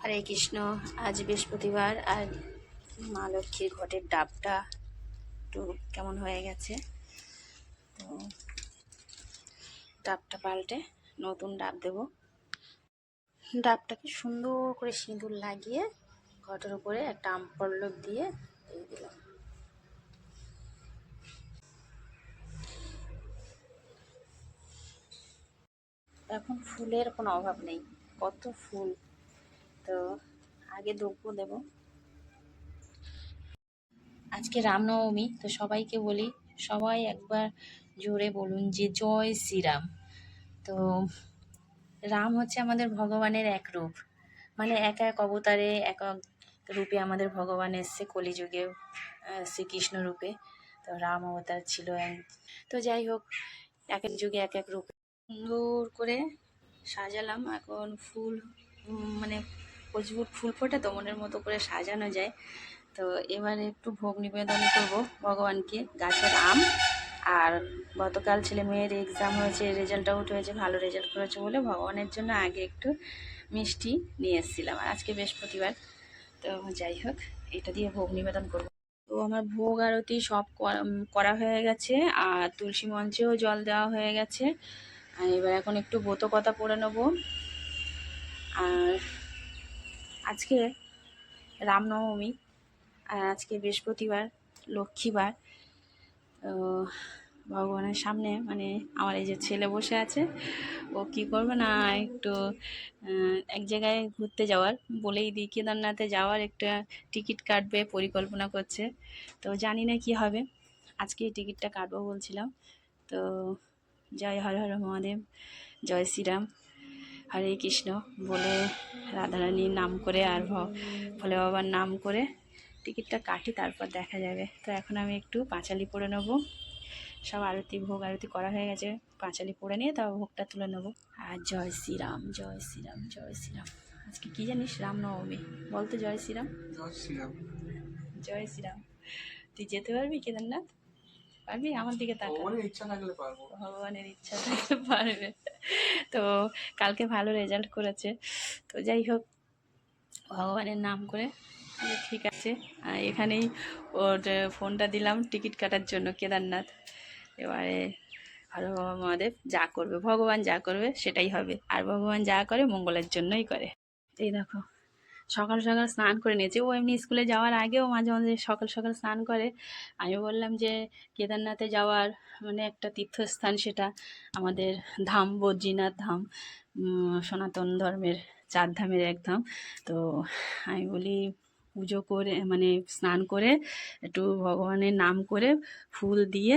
হরে কৃষ্ণ। আজ বৃহস্পতিবার আর মা লক্ষ্মীর ঘটের ডাবটা একটু কেমন হয়ে গেছে, তো ডাবটা পাল্টে নতুন ডাব দেব। ডাবটাকে সুন্দর করে সিঁদুর লাগিয়ে ঘটের উপরে একটা আম পল্লব দিয়ে দিলাম। এখন ফুলের কোনো অভাব নেই, কত ফুল। তো আগে দ্রব্য দেব। আজকে রামনবমী, তো সবাইকে বলি, সবাই একবার জোরে বলুন যে জয় শ্রীরাম। তো রাম হচ্ছে আমাদের ভগবানের এক রূপ, মানে এক এক অবতারে এক এক রূপে আমাদের ভগবান এসছে কলিযুগে, শ্রীকৃষ্ণ রূপে। তো রাম অবতার ছিল। তো যাই হোক, এক এক যুগে এক এক রূপে সুন্দর করে সাজালাম। এখন ফুল মানে প্রচুর ফুল ফোটে, তো মনের মতো করে সাজানো যায়। তো এবারে একটু ভোগ নিবেদন করব ভগবানকে। গাছের আম, আর গতকাল ছেলে মেয়ের এক্সাম হয়েছে, রেজাল্ট আউট হয়েছে, ভালো রেজাল্ট করেছে বলে ভগবানের জন্য আগে একটু মিষ্টি নিয়ে এসেছিলাম। আর আজকে বৃহস্পতিবার, তো যাই হোক, এটা দিয়ে ভোগ নিবেদন করব। তো আমার ভোগ আরতি সব করা হয়ে গেছে, আর তুলসী মঞ্চেও জল দেওয়া হয়ে গেছে। আর এবার এখন একটু ব্রত কথা পড়ে নেব। আর আজকে রামনবমী, আর আজকে বৃহস্পতিবার, লক্ষ্মীবার। তো ভগবানের সামনে মানে আমার এই যে ছেলে বসে আছে, ও কি করবে না একটু এক জায়গায় ঘুরতে যাওয়ার, বলেই দিই কেদারনাথে যাওয়ার একটা টিকিট কাটবে পরিকল্পনা করছে। তো জানি না কি হবে, আজকে এই টিকিটটা কাটবো বলছিলাম। তো জয় হর হর মহাদেব, জয় শ্রীরাম, হরে কৃষ্ণ বলে রাধারানীর নাম করে আর ভোলে বাবার নাম করে টিকিটটা কাটি, তারপর দেখা যাবে। তো এখন আমি একটু পাঁচালি পড়ে নেবো। সব আরতি, ভোগ আরতি করা হয়ে গেছে, পাঁচালি পড়ে নিয়ে তারপর ভোগটা তুলে নেবো। আর জয় শ্রীরাম, জয় শ্রীরাম, জয় শ্রীরাম। আজকে কি জানিস, রামনবমী, বলতো জয় শ্রীরাম। জয় শ্রীরাম, জয় শ্রীরাম। তুই যেতে পারবি কেদারনাথ? পারবি? আমার দিকে তাকা। ভগবানের ইচ্ছা থাকলে পারবো। ভগবানের ইচ্ছা থাকলে পারবে। তো কালকে ভালো রেজাল্ট করেছে। তো যাই হোক, ভগবানের নাম করে ঠিক আছে। এখানেই ওর ফোনটা দিলাম টিকিট কাটার জন্য কেদারনাথ। এবারে হর বাবা মহাদেব যা করবে, ভগবান যা করবে সেটাই হবে, আর ভগবান যা করে মঙ্গলের জন্যই করে। এই দেখো, সকাল সকাল স্নান করে নিয়েছি। ও এমনি স্কুলে যাওয়ার আগেও মাঝে মাঝে সকাল সকাল স্নান করে। আমি বললাম যে কেদারনাথে যাওয়ার মানে একটা তীর্থস্থান, সেটা আমাদের ধাম, বদ্রীনাথ ধাম, সনাতন ধর্মের 4 ধামের এক ধাম। তো আমি বলি পুজো করে মানে স্নান করে একটু ভগবানের নাম করে ফুল দিয়ে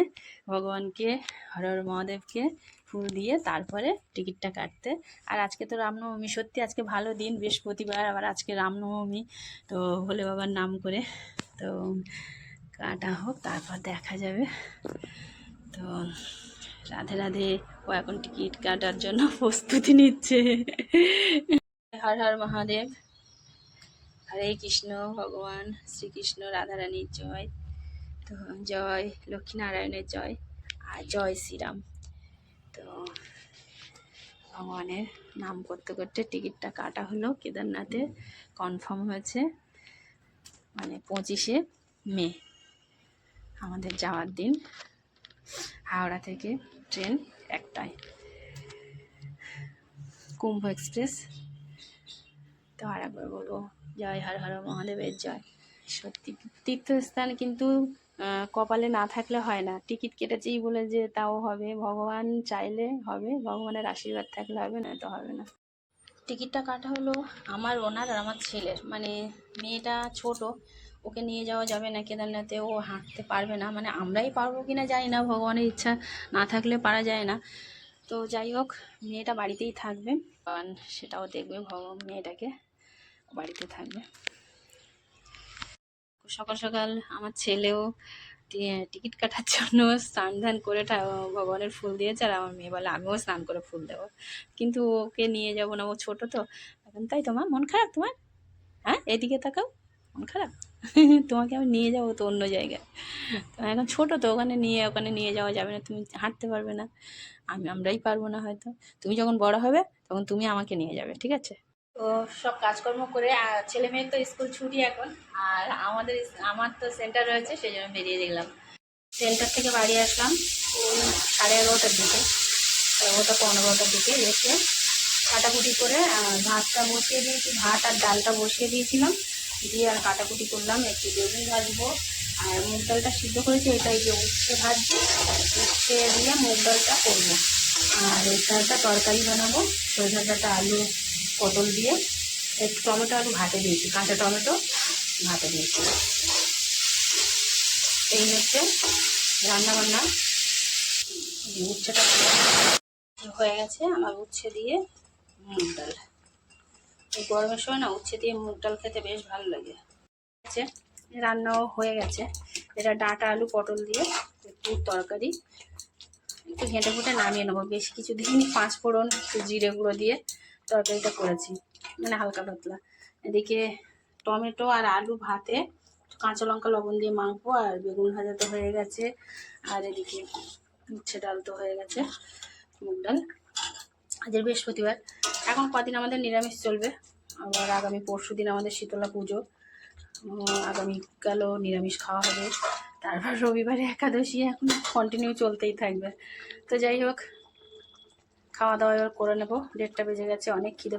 ভগবানকে, হর হর মহাদেবকে ফুল দিয়ে তারপরে টিকিটটা কাটতে। আর আজকে তো রামনবমী, সত্যি আজকে ভালো দিন, বৃহস্পতিবার, আবার আজকে রামনবমী। তো ভোলে বাবার নাম করে তো কাটা হোক, তারপর দেখা যাবে। তো রাধে রাধে। ও এখন টিকিট কাটার জন্য প্রস্তুতি নিচ্ছে। হর হর মহাদেব, হরে কৃষ্ণ, ভগবান শ্রীকৃষ্ণ রাধারানীর জয়। তো জয় লক্ষ্মীনারায়ণের জয়, আর জয় শ্রীরাম। তো ভগবানের নাম করতে করতে টিকিটটা কাটা হলো, কেদারনাথে কনফার্ম হয়েছে, মানে 25শে মে আমাদের যাওয়ার দিন। হাওড়া থেকে ট্রেন একটায়, কুম্ভ এক্সপ্রেস। তো আর একবার বলবো, জয় হর হর মহাদেবের জয়। সত্যি তীর্থস্থান কিন্তু কপালে না থাকলে হয় না। টিকিট কেটেছেই বলে যে তাও হবে, ভগবান চাইলে হবে, ভগবানের আশীর্বাদ থাকলে হবে, না তো হবে না। টিকিটটা কাটা হলো আমার, ওনার আর আমার ছেলের, মানে মেয়েটা ছোট, ওকে নিয়ে যাওয়া যাবে না কেদারনাথে, ও হাঁটতে পারবে না। মানে আমরাই পারবো কিনা জানি না, ভগবানের ইচ্ছা না থাকলে পারা যায় না। তো যাই হোক, মেয়েটা বাড়িতেই থাকবে, কারণ সেটাও দেখবে ভগবান, মেয়েটাকে বাড়িতে থাকবে। সকাল সকাল আমার ছেলেও টিকিট কাটার জন্য স্নান ধান করে ভগবানের ফুল দিয়েছে, আর আমার মেয়ে বলে আমিও স্নান করে ফুল দেবো, কিন্তু ওকে নিয়ে যাবো না, ও ছোট তো এখন। তাই তোমার মন খারাপ? তোমার হ্যাঁ, এদিকে তাকাও, মন খারাপ? তোমাকে আমি নিয়ে যাবো তো অন্য জায়গায়, তো এখন ছোট তো, ওখানে নিয়ে যাওয়া যাবে না, তুমি হাঁটতে পারবে না, আমরাই পারবো না হয়তো। তুমি যখন বড় হবে তখন তুমি আমাকে নিয়ে যাবে, ঠিক আছে? তো সব কাজকর্ম করে ছেলে মেয়ের তো স্কুল ছুটি এখন, আর আমার তো সেন্টার রয়েছে, সেই জন্য বেরিয়ে দেখলাম। সেন্টার থেকে বাড়ি আসলাম ওই 11:30টার দিকে, 11:15টার দিকে এসে কাটাকুটি করে ভাতটা বসিয়ে দিয়েছি, ভাত আর ডালটা বসিয়ে দিয়েছিলাম, দিয়ে আর কাটাকুটি করলাম। একটু বেগুন ভাজবো আর মুগ ডালটা সিদ্ধ করেছি, এটাই যে উচ্ছে ভাজছি, উচ্ছে দিয়ে মুগ ডালটা করবো। আর একটা তরকারি বানাবো, সজনে ডাঁটা আলু পটল দিয়ে, একটু টমেটো আলু ভাতে দিয়েছি, কাঁচা টমেটো ভাতে দিয়েছি। এই হচ্ছে রান্নাবান্না। উচ্ছেটা হয়ে গেছে আমার, উচ্ছে দিয়ে মুগ ডাল। এই গরমের সময় না উচ্ছে দিয়ে মুগ ডাল খেতে বেশ ভালো লাগে। আছে রান্নাও হয়ে গেছে, এটা ডাঁটা আলু পটল দিয়ে একটু তরকারি, একটু ঘেঁটে ফুটে নামিয়ে নেবো। বেশি কিছু দিইনি, 5 ফোড়ন একটু জিরে গুঁড়ো দিয়ে তরকারিটা করেছি, মানে হালকা পাতলা। এদিকে টমেটো আর আলু ভাতে, কাঁচা লঙ্কা লবণ দিয়ে মাখবো, আর বেগুন ভাজা তো হয়ে গেছে, আর এদিকে উচ্ছে ডাল তো হয়ে গেছে, মুগ ডাল। আজকের বৃহস্পতিবার, এখন কদিন আমাদের নিরামিষ চলবে, আবার আগামী পরশু দিন আমাদের শীতলা পুজো, আগামীকালও নিরামিষ খাওয়া হবে, তারপর রবিবারে একাদশী, এখন কন্টিনিউ চলতেই থাকবে। তো যাই হোক, খাওয়া দাওয়া এবার করে নেবো, 1:30 বেজে গেছে, অনেক খিদে।